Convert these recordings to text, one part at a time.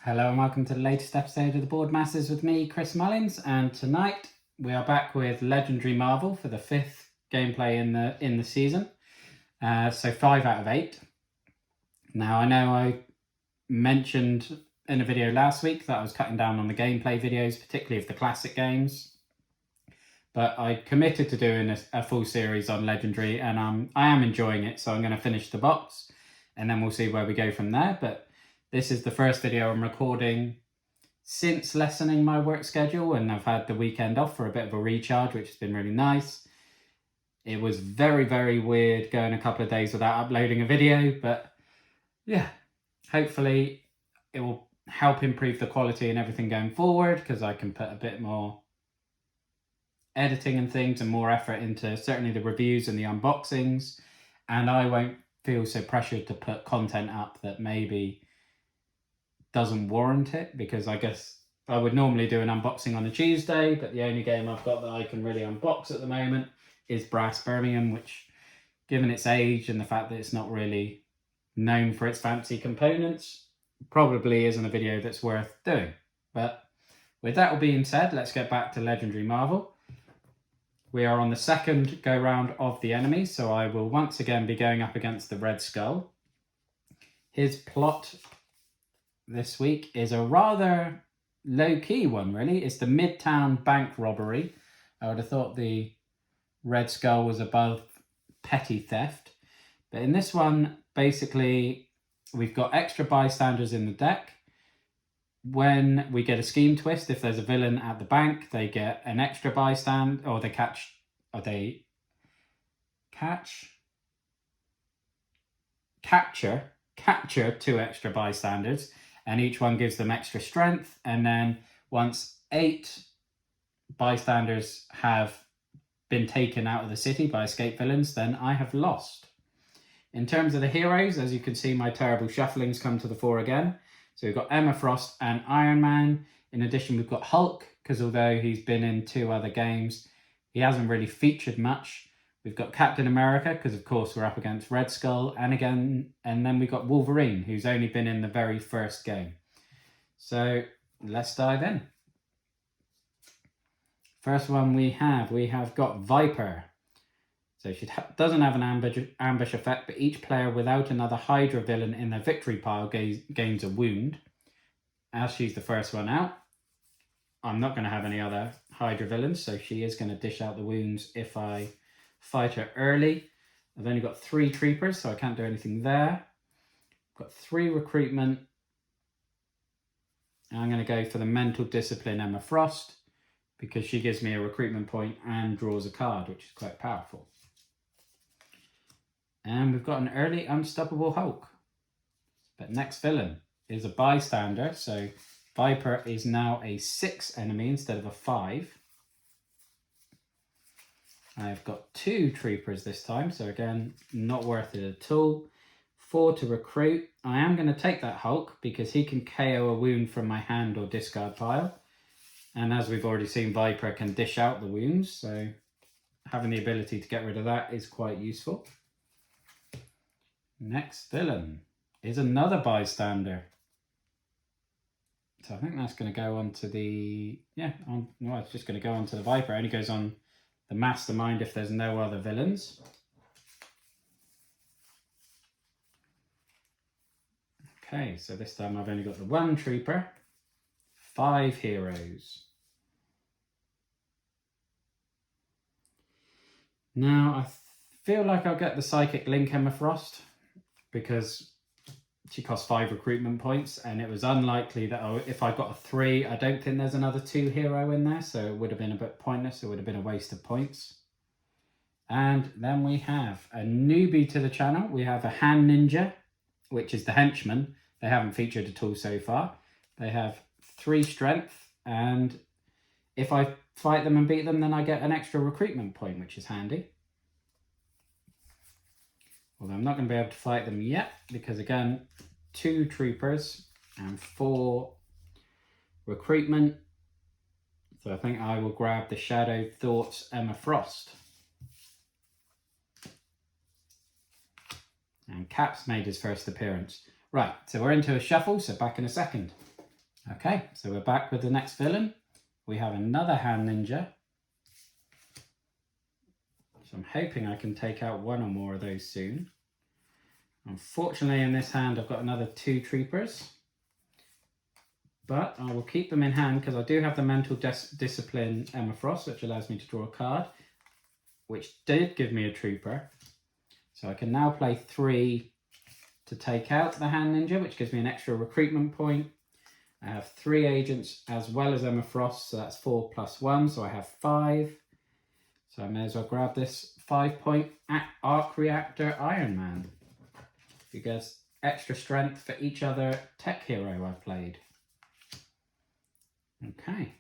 Hello and welcome to the latest episode of the Boardmasters with me, Chris Mullins, and tonight we are back with Legendary Marvel for the 5th gameplay in the season. So 5 out of 8. Now I know I mentioned in a video last week that I was cutting down on the gameplay videos, particularly of the classic games, but I committed to doing a full series on Legendary, and I am enjoying it, so I'm going to finish the box and then we'll see where we go from there. But this is the first video I'm recording since lessening my work schedule, and I've had the weekend off for a bit of a recharge, which has been really nice. It was very, very weird going a couple of days without uploading a video, but yeah, hopefully it will help improve the quality and everything going forward, because I can put a bit more editing and things and more effort into certainly the reviews and the unboxings, and I won't feel so pressured to put content up that maybe doesn't warrant it, because I guess I would normally do an unboxing on a Tuesday, but the only game I've got that I can really unbox at the moment is Brass Birmingham, which, given its age and the fact that it's not really known for its fancy components, probably isn't a video that's worth doing. But with that all being said, let's get back to Legendary Marvel. We are on the second go round of the enemy, so I will once again be going up against the Red Skull. His plot this week is a rather low-key one, really. It's the Midtown bank robbery. I would have thought the Red Skull was above petty theft, but in this one, basically, we've got extra bystanders in the deck. When we get a scheme twist, if there's a villain at the bank, they get an extra bystander, or they capture 2 extra bystanders, and each one gives them extra strength. And then once 8 bystanders have been taken out of the city by escape villains, then I have lost. In terms of the heroes, as you can see, my terrible shufflings come to the fore again. So we've got Emma Frost and Iron Man. In addition, we've got Hulk, because although he's been in 2 other games, he hasn't really featured much. We've got Captain America, because of course we're up against Red Skull, and then we've got Wolverine, who's only been in the very first game. So let's dive in. First one we have got Viper. So she doesn't have an ambush effect, but each player without another Hydra villain in their victory pile gains a wound. As she's the first one out, I'm not going to have any other Hydra villains, so she is going to dish out the wounds if I fight her early. I've only got 3 Creepers, so I can't do anything there. I've got 3 Recruitment. And I'm going to go for the Mental Discipline Emma Frost, because she gives me a recruitment point and draws a card, which is quite powerful. And we've got an early Unstoppable Hulk. But next villain is a bystander, so Viper is now a 6 enemy instead of a 5. I've got 2 Troopers this time, so again, not worth it at all. 4 to recruit. I am going to take that Hulk, because he can KO a wound from my hand or discard pile. And as we've already seen, Viper can dish out the wounds, so having the ability to get rid of that is quite useful. Next villain is another bystander. So I think that's going to go on to the... it's just going to go on to the Viper. It only goes on the Mastermind if there's no other villains. Okay, so this time I've only got the 1 Trooper, 5 heroes. Now I feel like I'll get the Psychic Link Emma Frost, because she costs 5 recruitment points, and it was unlikely that if I got a 3, I don't think there's another 2 hero in there, so it would have been a bit pointless. It would have been a waste of points. And then we have a newbie to the channel. We have a Hand Ninja, which is the henchman. They haven't featured at all so far. They have 3 strength, and if I fight them and beat them, then I get an extra recruitment point, which is handy. Although I'm not going to be able to fight them yet, because again, 2 Troopers and 4 recruitment. So I think I will grab the Shadow Thoughts Emma Frost. And Cap's made his first appearance. Right, so we're into a shuffle, so back in a second. Okay, so we're back with the next villain. We have another hand ninja. So I'm hoping I can take out one or more of those soon. Unfortunately, in this hand, I've got another 2 troopers. But I will keep them in hand because I do have the Mental Discipline Emma Frost, which allows me to draw a card, which did give me a trooper. So I can now play 3 to take out the hand ninja, which gives me an extra recruitment point. I have 3 agents as well as Emma Frost, so that's 4 plus 1, so I have 5. So I may as well grab this 5-point Arc Reactor Iron Man. You get extra strength for each other tech hero I've played. Okay,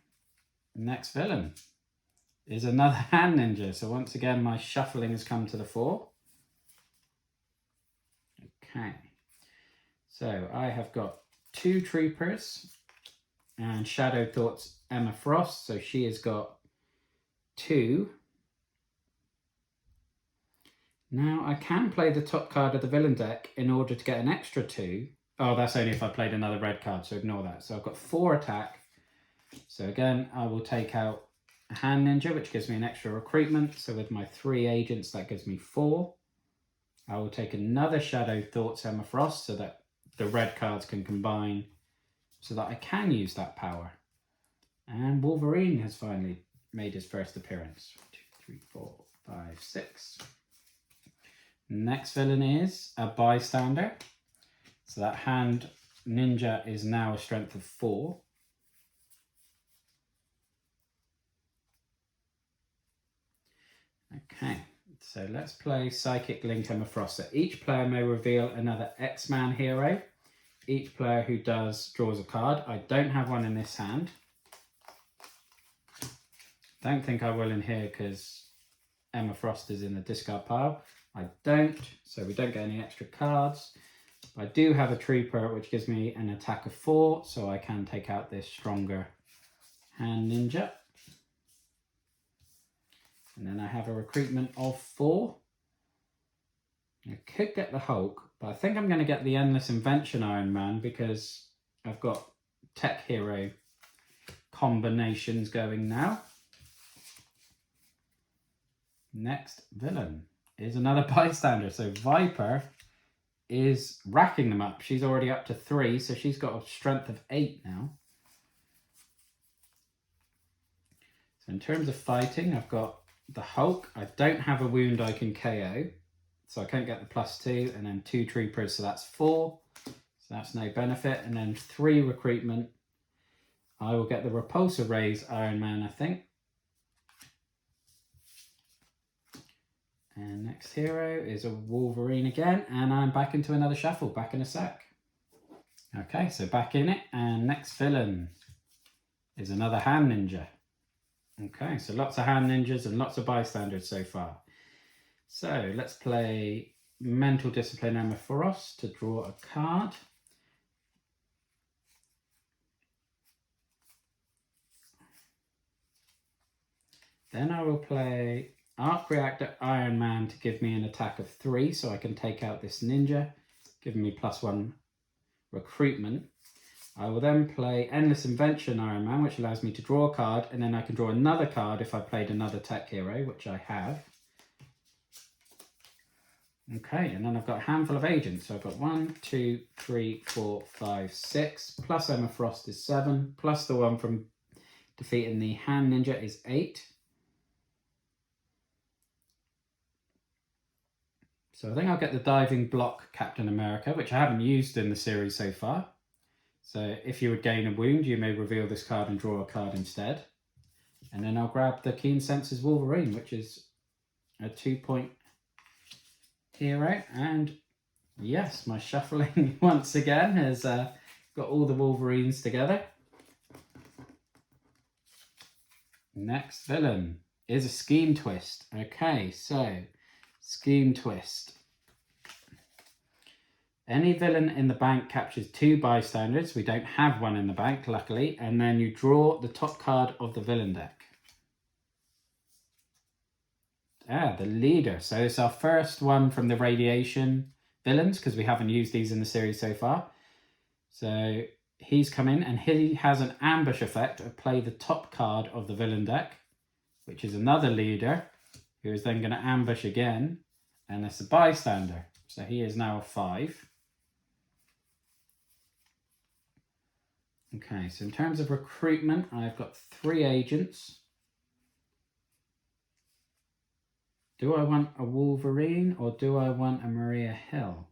next villain is another hand ninja. So once again, my shuffling has come to the fore. Okay, so I have got 2 troopers and Shadow Thoughts Emma Frost. So she has got 2. Now I can play the top card of the villain deck in order to get an extra 2. Oh, that's only if I played another red card, so ignore that. So I've got 4 attack. So again, I will take out a hand ninja, which gives me an extra recruitment. So with my 3 agents, that gives me 4. I will take another Shadow Thoughts Emma Frost so that the red cards can combine so that I can use that power. And Wolverine has finally made his first appearance. 1, 2, 3, 4, 5, 6. Next villain is a bystander. So that hand ninja is now a strength of 4. Okay, so let's play Psychic Link Emma Frost. So each player may reveal another X-Man hero. Each player who does draws a card. I don't have one in this hand. Don't think I will in here because Emma Frost is in the discard pile. I don't, so we don't get any extra cards. I do have a trooper, which gives me an attack of 4, so I can take out this stronger hand ninja. And then I have a recruitment of 4. I could get the Hulk, but I think I'm going to get the Endless Invention Iron Man because I've got tech hero combinations going now. Next villain is another bystander. So Viper is racking them up. She's already up to 3, so she's got a strength of 8 now. So in terms of fighting, I've got the Hulk. I don't have a wound I can KO, so I can't get the +2, and then 2 troopers, so that's 4. So that's no benefit. And then 3 recruitment. I will get the Repulsor Rays Iron Man, I think. And next hero is a Wolverine again, and I'm back into another shuffle, back in a sec. Okay, so back in it, and next villain is another hand ninja. Okay, so lots of hand ninjas and lots of bystanders so far. So let's play Mental Discipline Emma Frost to draw a card. Then I will play Arc Reactor Iron Man to give me an attack of 3, so I can take out this ninja, giving me +1 recruitment. I will then play Endless Invention Iron Man, which allows me to draw a card, and then I can draw another card if I played another tech hero, which I have. Okay, and then I've got a handful of agents. So I've got 1, 2, 3, 4, 5, 6, plus Emma Frost is 7, plus the one from defeating the hand ninja is 8. So I think I'll get the Diving Block Captain America, which I haven't used in the series so far. So if you would gain a wound, you may reveal this card and draw a card instead. And then I'll grab the Keen Senses Wolverine, which is a 2-point hero. And yes, my shuffling once again has got all the Wolverines together. Next villain is a Scheme Twist. Okay, so Scheme Twist. Any villain in the bank captures 2 bystanders. We don't have one in the bank, luckily. And then you draw the top card of the villain deck. The Leader. So it's our first one from the Radiation villains, because we haven't used these in the series so far. So he's come in and he has an ambush effect of play the top card of the villain deck, which is another leader who is then going to ambush again, and it's a bystander. So he is now a 5. Okay, so in terms of recruitment, I've got 3 agents. Do I want a Wolverine or do I want a Maria Hill?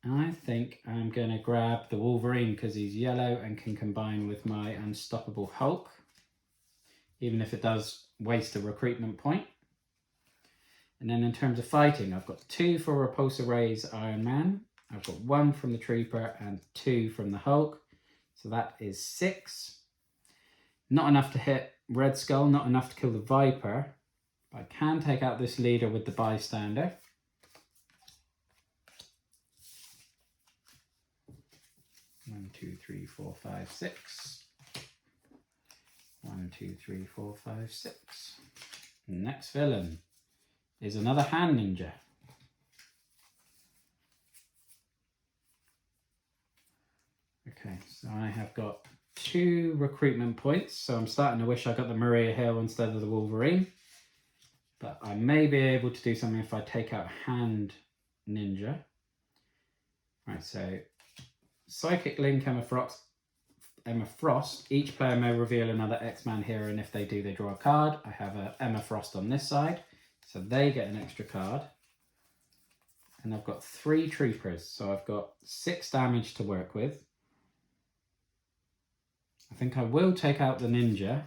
I think I'm going to grab the Wolverine because he's yellow and can combine with my Unstoppable Hulk, even if it does waste a recruitment point. And then in terms of fighting, I've got 2 for Repulsor Ray's Iron Man. I've got 1 from the Trooper and 2 from the Hulk. So that is 6. Not enough to hit Red Skull, not enough to kill the Viper. But I can take out this leader with the bystander. One, 2, 3, 4, 5, 6. 1, 2, 3, 4, 5, 6. Next villain is another Hand Ninja. Okay, so I have got 2 recruitment points, so I'm starting to wish I got the Maria Hill instead of the Wolverine. But I may be able to do something if I take out Hand Ninja. Right, so Psychic Link, Emma Frost. Each player may reveal another X-Man hero, and if they do, they draw a card. I have a Emma Frost on this side, so they get an extra card. And I've got 3 Troopers, so I've got 6 damage to work with. I think I will take out the Ninja,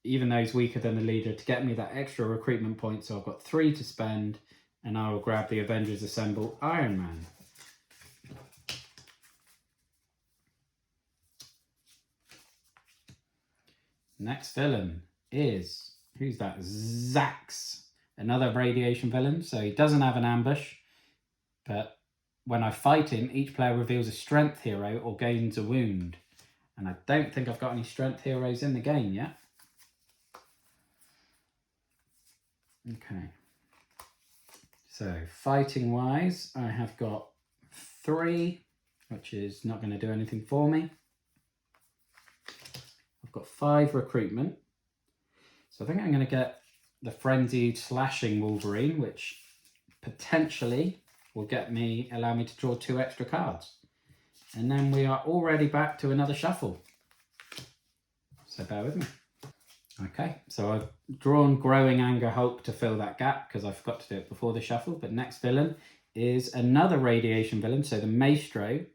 even though he's weaker than the leader, to get me that extra recruitment point. So I've got 3 to spend, and I will grab the Avengers Assemble Iron Man. Next villain is, who's that? Zax, another radiation villain. So he doesn't have an ambush, but when I fight him, each player reveals a strength hero or gains a wound. And I don't think I've got any strength heroes in the game yet. Okay. So fighting wise, I have got 3, which is not going to do anything for me. I've got 5 recruitment. So I think I'm going to get the Frenzied Slashing Wolverine, which potentially will allow me to draw 2 extra cards. And then we are already back to another shuffle. So bear with me. Okay, so I've drawn Growing Anger Hulk to fill that gap because I forgot to do it before the shuffle. But next villain is another radiation villain, so the Maestro.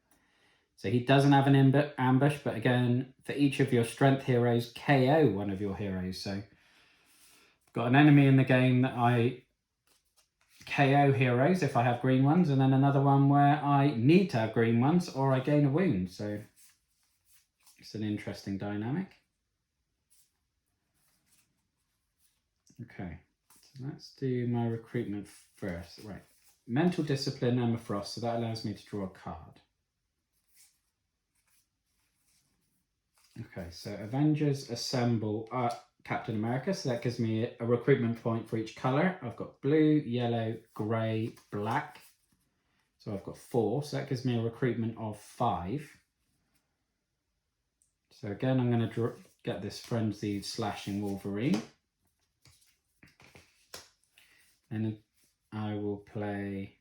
So he doesn't have an ambush, but again, for each of your strength heroes, KO one of your heroes. So I've got an enemy in the game that I KO heroes if I have green ones, and then another one where I need to have green ones or I gain a wound. So it's an interesting dynamic. Okay, so let's do my recruitment first. Right, Mental Discipline, Emma Frost, so that allows me to draw a card. Okay, so Avengers Assemble Captain America, so that gives me a recruitment point for each colour. I've got blue, yellow, grey, black. So I've got 4, so that gives me a recruitment of 5. So again, I'm going to get this Frenzied Slashing Wolverine. And I will play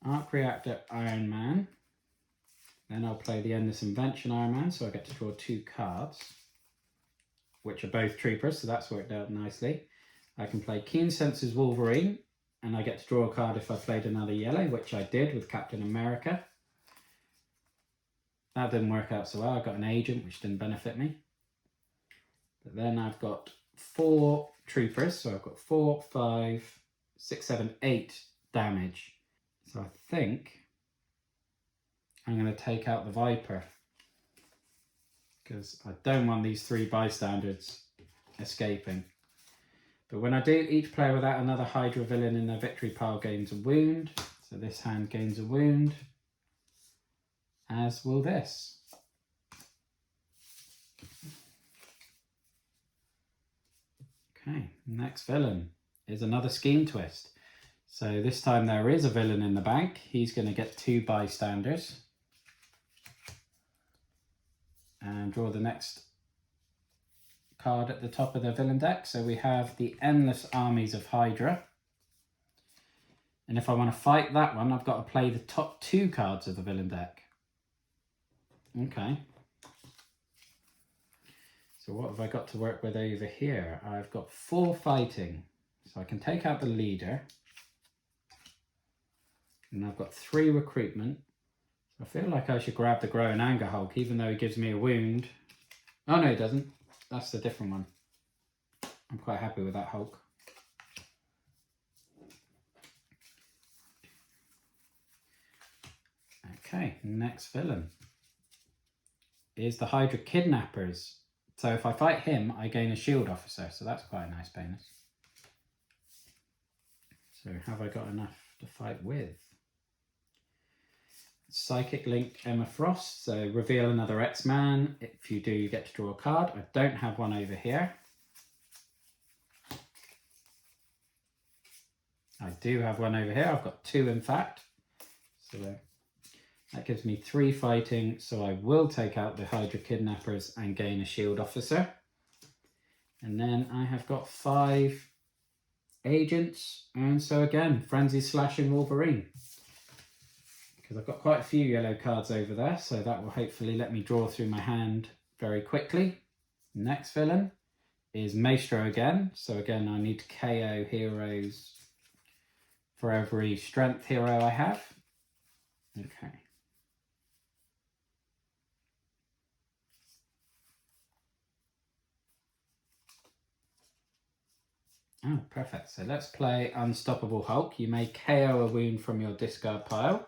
Arc Reactor Iron Man. Then I'll play the Endless Invention Iron Man, so I get to draw 2 cards, which are both Troopers, so that's worked out nicely. I can play Keen Senses Wolverine, and I get to draw a card if I played another yellow, which I did with Captain America. That didn't work out so well. I got an agent, which didn't benefit me. But then I've got 4 Troopers, so I've got 4, 5, 6, 7, 8 damage. So I think I'm going to take out the Viper because I don't want these 3 bystanders escaping. But when I do, each player without another Hydra villain in their victory pile gains a wound. So this hand gains a wound, as will this. Okay, next villain is another Scheme Twist. So this time there is a villain in the bank. He's going to get 2 bystanders. And draw the next card at the top of the villain deck. So we have the Endless Armies of Hydra. And if I want to fight that one, I've got to play the top 2 cards of the villain deck. Okay. So what have I got to work with over here? I've got 4 fighting. So I can take out the leader. And I've got 3 recruitment. So I feel like I should grab the Growing Anger Hulk, even though he gives me a wound. Oh no, he doesn't. That's the different one. I'm quite happy with that Hulk. Okay, next villain is the Hydra Kidnappers. So if I fight him, I gain a shield officer, so that's quite a nice bonus. So have I got enough to fight with? Psychic Link Emma Frost, so reveal another X-Man. If you do, you get to draw a card. I don't have one over here. I do have one over here. I've got 2 in fact. So that gives me 3 fighting, so I will take out the Hydra Kidnappers and gain a shield officer. And then I have got 5 agents, and so again, Frenzy Slashing Wolverine. Because I've got quite a few yellow cards over there, so that will hopefully let me draw through my hand very quickly. Next villain is Maestro again. So again, I need to KO heroes for every strength hero I have. Okay. Oh, perfect. So let's play Unstoppable Hulk. You may KO a wound from your discard pile.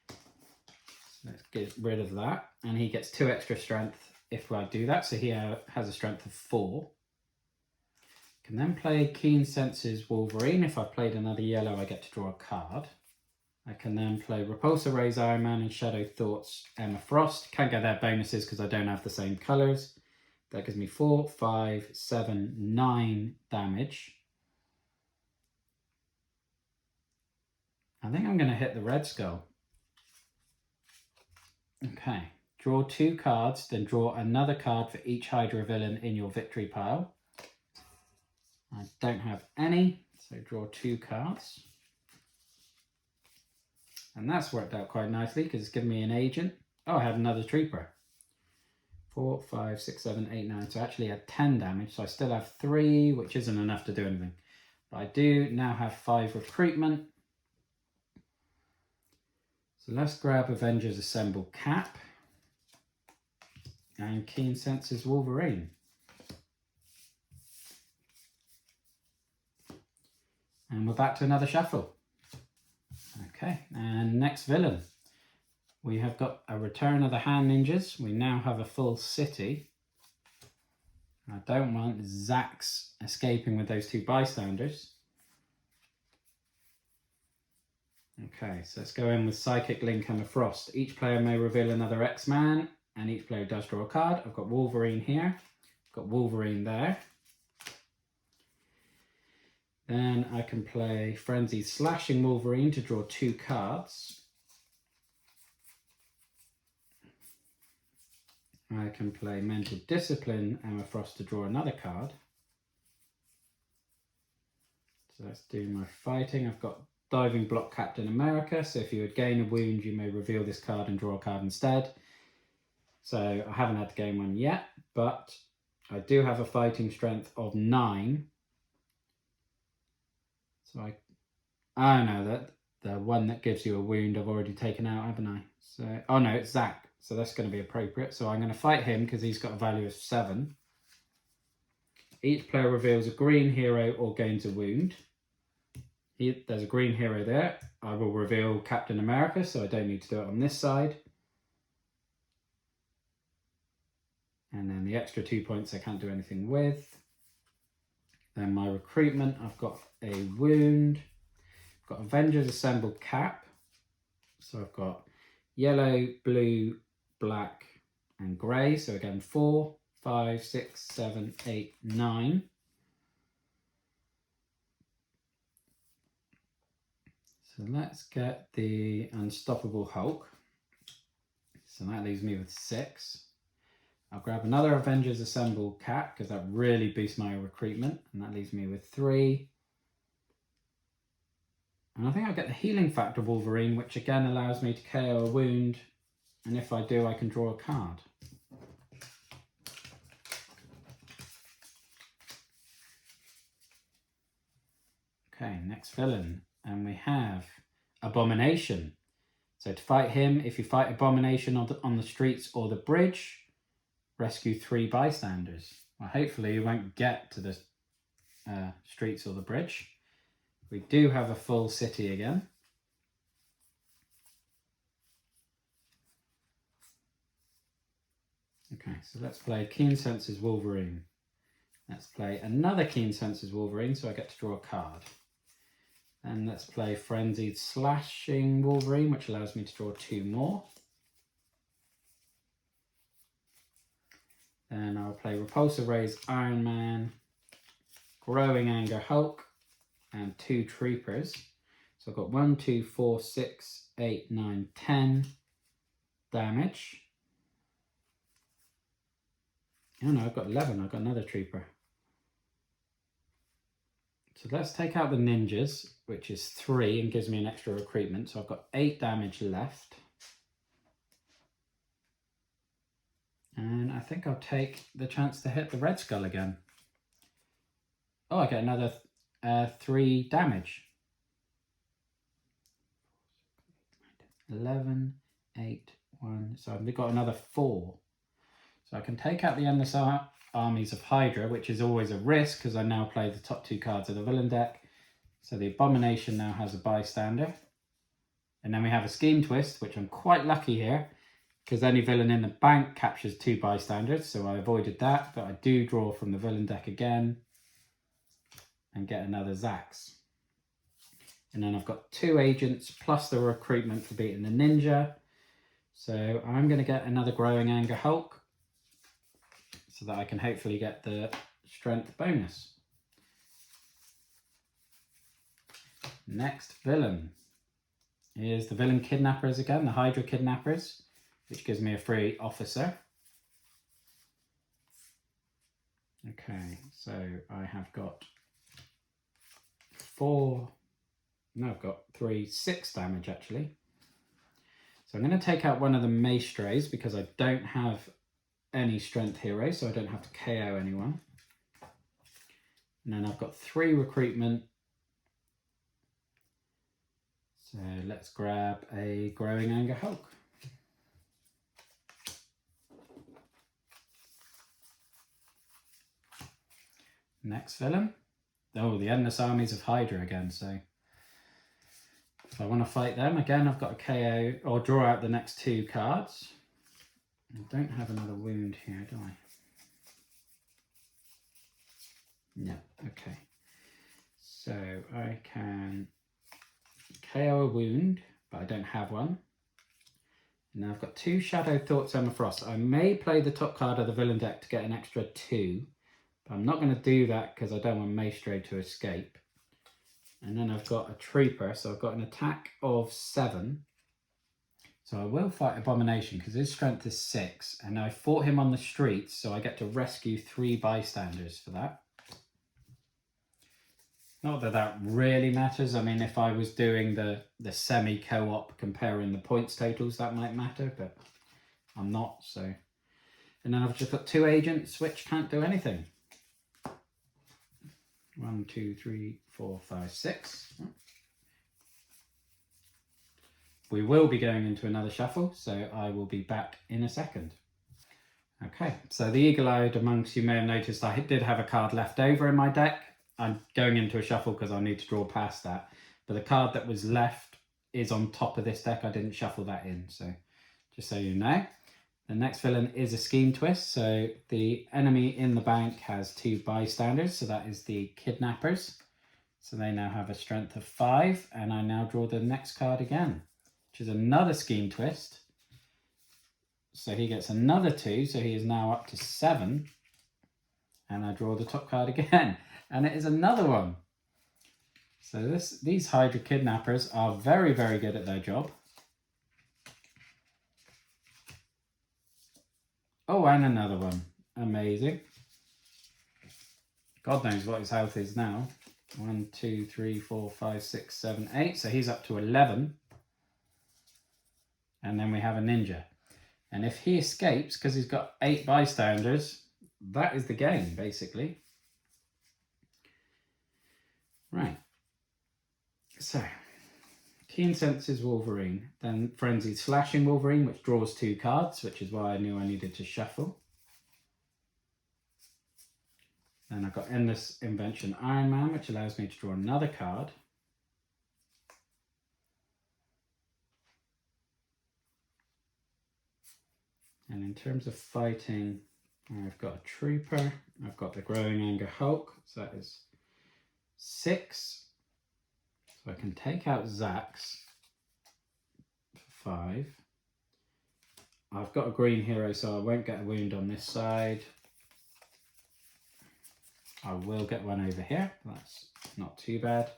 So let's get rid of that. And he gets 2 extra strength if I do that. So he has a strength of 4. Can then play Keen Senses Wolverine. If I played another yellow, I get to draw a card. I can then play Repulsor Rays Iron Man and Shadow Thoughts Emma Frost. Can't get their bonuses because I don't have the same colours. That gives me 4, 5, 7, 9 damage. I think I'm going to hit the Red Skull. Okay, draw 2 cards, then draw another card for each Hydra villain in your victory pile. I don't have any, so draw 2 cards. And that's worked out quite nicely because it's given me an agent. Oh, I had another trooper. 4, 5, 6, 7, 8, 9. So I actually had 10 damage. So I still have 3, which isn't enough to do anything. But I do now have 5 recruitment. So let's grab Avengers Assemble Cap and Keen Senses Wolverine. And we're back to another shuffle. Okay, and next villain. We have got a Return of the Hand Ninjas. We now have a full city. I don't want Zax escaping with those 2 bystanders. Okay, so let's go in with Psychic Link and the Frost. Each player may reveal another X-Man, and each player does draw a card. I've got Wolverine here. I've got Wolverine there. Then I can play Frenzy Slashing Wolverine to draw 2 cards. I can play Mental Discipline Emma Frost to draw another card. So let's do my fighting. I've got Diving Block Captain America. So if you would gain a wound, you may reveal this card and draw a card instead. So I haven't had to gain one yet, but I do have a fighting strength of 9. So oh no, that the one that gives you a wound I've already taken out, haven't I? So, oh no, it's Zach. So that's going to be appropriate. So I'm going to fight him because he's got a value of 7. Each player reveals a green hero or gains a wound. There's a green hero there. I will reveal Captain America, so I don't need to do it on this side. And then the extra 2 points I can't do anything with. Then my recruitment, I've got a wound. I've got Avengers Assemble Cap. So I've got yellow, blue, black, and grey. So again, 4, 5, 6, 7, 8, 9. So let's get the Unstoppable Hulk. So that leaves me with 6. I'll grab another Avengers Assemble cat because that really boosts my recruitment, and that leaves me with 3. And I think I'll get the Healing Factor Wolverine, which again allows me to KO a wound, and if I do, I can draw a card. Okay, next villain, and we have Abomination. So to fight him, if you fight Abomination on the streets or the bridge, rescue 3 bystanders. Well, hopefully you won't get to the streets or the bridge. We do have a full city again. Okay, so let's play Keen Senses Wolverine. Let's play another Keen Senses Wolverine, so I get to draw a card. And let's play Frenzied Slashing Wolverine, which allows me to draw 2 more. Then I'll play Repulsor Rays Iron Man, Growing Anger Hulk, and 2 Troopers. So I've got 1, 2, 4, 6, 8, 9, 10 damage. Oh no, I've got 11. I've got another Trooper. So let's take out the ninjas, which is 3 and gives me an extra recruitment. So I've got 8 damage left. And I think I'll take the chance to hit the Red Skull again. Oh, I get another 3 damage. 11, 8, 1. So I've got another 4. So I can take out the Endless Armies of Hydra, which is always a risk because I now play the top 2 cards of the villain deck. So the Abomination now has a bystander. And then we have a Scheme Twist, which I'm quite lucky here because any villain in the bank captures 2 bystanders. So I avoided that, but I do draw from the villain deck again and get another Zax. And then I've got 2 agents plus the recruitment for beating the ninja. So I'm going to get another Growing Anger Hulk so that I can hopefully get the strength bonus. Next villain is the Villain Kidnappers again, the Hydra Kidnappers, which gives me a free officer. Okay, so I have got 6 damage actually. So I'm going to take out one of the Maestres because I don't have any strength heroes, so I don't have to KO anyone. And then I've got 3 recruitment. So let's grab a Growing Anger Hulk. Next villain. Oh, the Endless Armies of Hydra again. So if I want to fight them, again, I've got a KO or draw out the next 2 cards. I don't have another wound here, do I? No, okay. So I can KO a wound, but I don't have one. Now I've got 2 Shadow Thoughts Emma Frost. I may play the top card of the villain deck to get an extra 2, but I'm not going to do that because I don't want Maestre to escape. And then I've got a Trooper, so I've got an attack of 7. So I will fight Abomination because his strength is 6, and I fought him on the streets, so I get to rescue 3 bystanders for that. Not that that really matters. I mean, if I was doing the semi-co-op comparing the points totals, that might matter, but I'm not, so. And then I've just got 2 agents, which can't do anything. 1, 2, 3, 4, 5, 6. We will be going into another shuffle, so I will be back in a second. Okay, so the eagle-eyed amongst you may have noticed I did have a card left over in my deck. I'm going into a shuffle because I need to draw past that. But the card that was left is on top of this deck. I didn't shuffle that in, so just so you know. The next villain is a Scheme Twist. So the enemy in the bank has 2 bystanders, so that is the Kidnappers. So they now have a strength of 5, and I now draw the next card again, which is another Scheme Twist. So he gets another 2, so he is now up to 7. And I draw the top card again, and it is another one. So these Hydra Kidnappers are very, very good at their job. Oh, and another one. Amazing. God knows what his health is now. 1, 2, 3, 4, 5, 6, 7, 8. So he's up to 11. And then we have a ninja. And if he escapes, because he's got 8 bystanders, that is the game, basically. Right. So, Keen Senses Wolverine, then Frenzied Slashing Wolverine, which draws 2 cards, which is why I knew I needed to shuffle. Then I've got Endless Invention Iron Man, which allows me to draw another card. And in terms of fighting, I've got a Trooper, I've got the Growing Anger Hulk, so that is 6. So I can take out Zax for 5. I've got a green hero, so I won't get a wound on this side. I will get one over here, that's not too bad.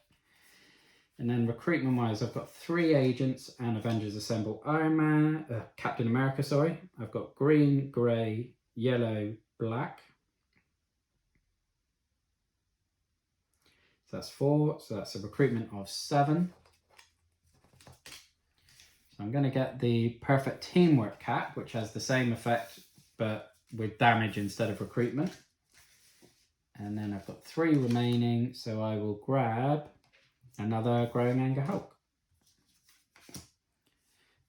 And then recruitment wise, I've got 3 agents and Avengers Assemble Iron Man, Captain America, sorry. I've got green, grey, yellow, black. So that's 4, so that's a recruitment of 7. So I'm going to get the Perfect Teamwork Cap, which has the same effect, but with damage instead of recruitment. And then I've got 3 remaining, so I will grab another Growing Anger Hulk.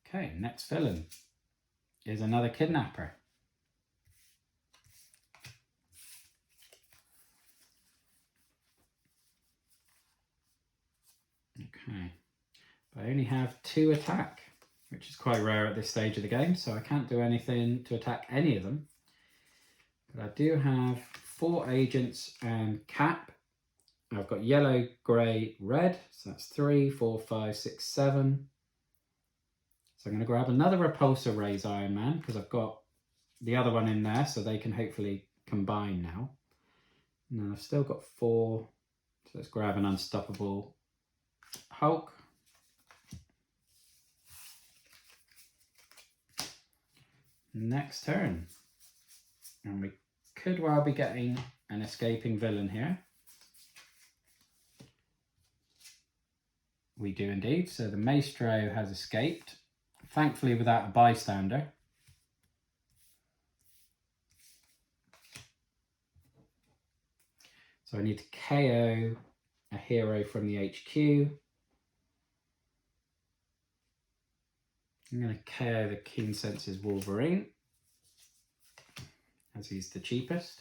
Okay, next villain is another Kidnapper. Okay, I only have 2 attack, which is quite rare at this stage of the game, so I can't do anything to attack any of them. But I do have 4 agents and Cap. I've got yellow, grey, red, so that's 3, 4, 5, 6, 7. So I'm going to grab another Repulsor Rays Iron Man, because I've got the other one in there, so they can hopefully combine now. And then I've still got 4, so let's grab an Unstoppable Hulk. Next turn. And we could well be getting an escaping villain here. We do indeed. So the Maestro has escaped, thankfully without a bystander. So I need to KO a hero from the HQ. I'm going to KO the Keen Senses Wolverine, as he's the cheapest.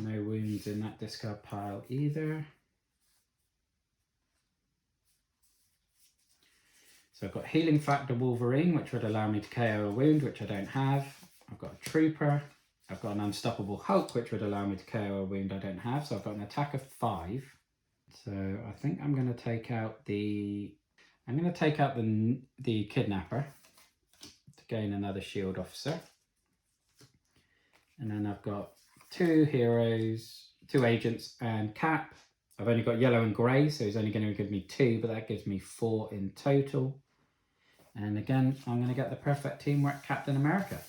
No wounds in that discard pile either. So I've got Healing Factor Wolverine, which would allow me to KO a wound, which I don't have. I've got a Trooper. I've got an Unstoppable Hulk, which would allow me to KO a wound I don't have. So I've got an attack of 5. So I think I'm going to take out the the Kidnapper to gain another Shield Officer. And then I've got 2 heroes, 2 agents and Cap. I've only got yellow and grey, so he's only going to give me 2, but that gives me 4 in total. And again, I'm going to get the Perfect Teamwork Captain America.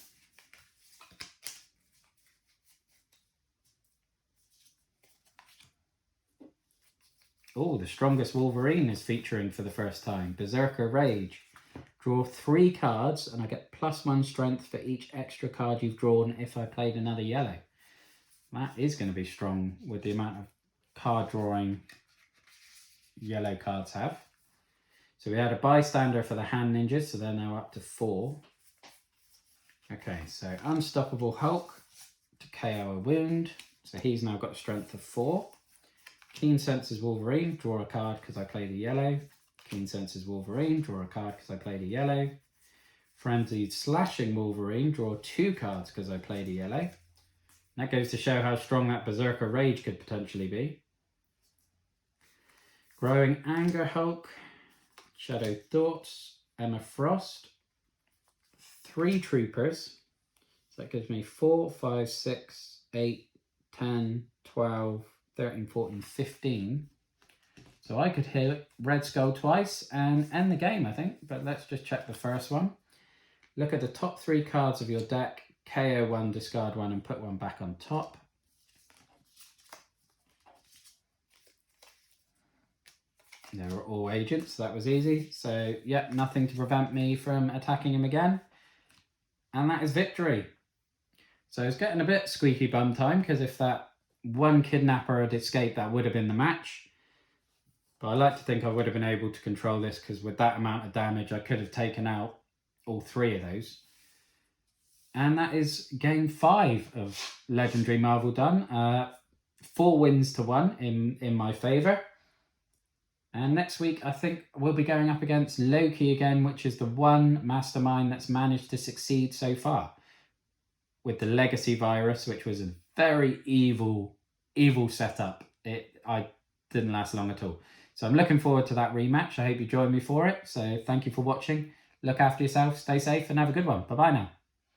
Oh, the strongest Wolverine is featuring for the first time. Berserker Rage. Draw 3 cards and I get +1 strength for each extra card you've drawn if I played another yellow. That is going to be strong with the amount of card drawing yellow cards have. So we had a bystander for the hand ninjas, so they're now up to 4. Okay, so Unstoppable Hulk to KO a wound. So he's now got a strength of 4. Keen Senses Wolverine, draw a card because I played a yellow. Keen Senses Wolverine, draw a card because I played a yellow. Frenzied Slashing Wolverine, draw 2 cards because I played a yellow. That goes to show how strong that Berserker Rage could potentially be. Growing Anger Hulk, Shadow Thoughts, Emma Frost, 3 Troopers, So that gives me 4, 5, 6, 8, 10, 12, 13, 14, 15. So I could hit Red Skull twice and end the game, I think. But let's just check the first one. Look at the top 3 cards of your deck. KO 1, discard 1, and put 1 back on top. They were all agents, so that was easy. So, yeah, nothing to prevent me from attacking him again. And that is victory. So it's getting a bit squeaky bum time, because if that one kidnapper had escaped, that would have been the match. But I like to think I would have been able to control this, because with that amount of damage, I could have taken out all 3 of those. And that is game 5 of Legendary Marvel done. 4 wins to 1 in my favour. And next week, I think we'll be going up against Loki again, which is the one mastermind that's managed to succeed so far. With the Legacy Virus, which was a very evil setup. I didn't last long at all. So I'm looking forward to that rematch. I hope you join me for it. So thank you for watching. Look after yourself, stay safe, and have a good one. Bye-bye now.